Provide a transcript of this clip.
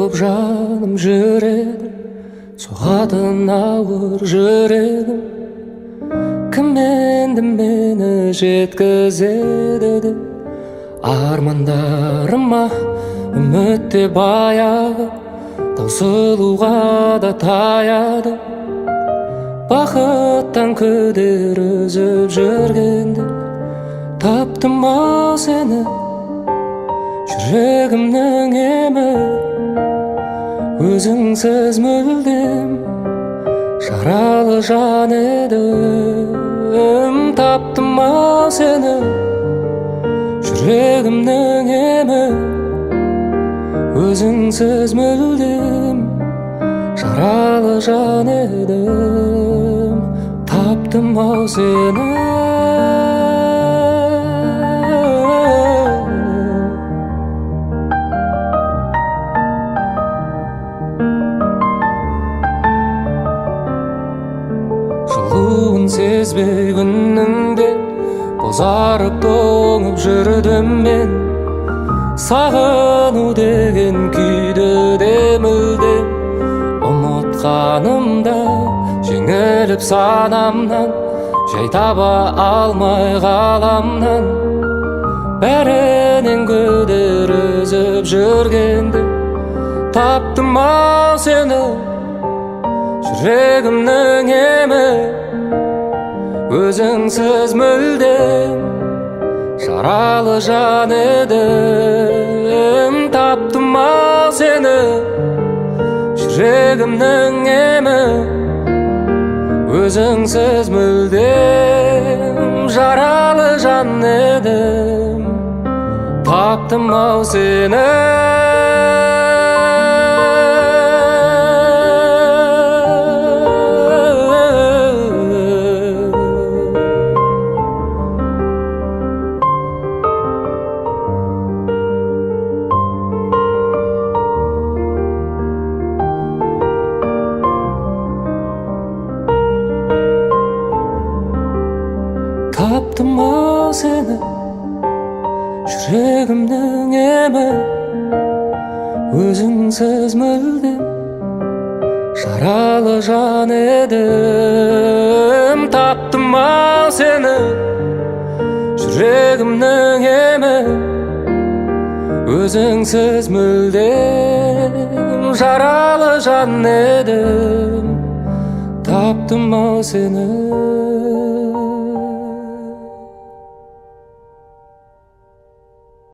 боп жаным жүрегім, соғатын ауыр жүрегім. Кім енді мені жеткізеді деп армандарыма үміт те баяғы, таусылуға да таяды. Бақыттан күдер үзіп жүргенде таптым ау сені, жүрегімнің емі. Өзіңсіз мүлдем жаралы жан едім. Таптым ау сені, жүрегімнің емі. Өзіңсіз мүлдем жаралы жан едім. Таптым ау сені. Жылуын сезбей күннің де бозарып тоңып жүрдім мен. Сағыну деген күйді де мүлдем ұмытқанымда, жеңіліп санамнан, жай таба алмай ғаламнан. Бәрінен күдер үзіп жүргенде таптым ау сені, жүрегімнің емі. Өзіңсіз мүлдем жаралы жан едім. Таптым ау сені, жүрегімнің емі. Өзіңсіз мүлдем жаралы жан едім. Таптым ау сені. Таптым ау сені, жүрегімнің емі. Өзіңсіз мүлдем жаралы жан едім. Таптым ау сені, жүрегімнің емі. Өзіңсіз мүлдем жаралы жан едім. Таптым ау сені.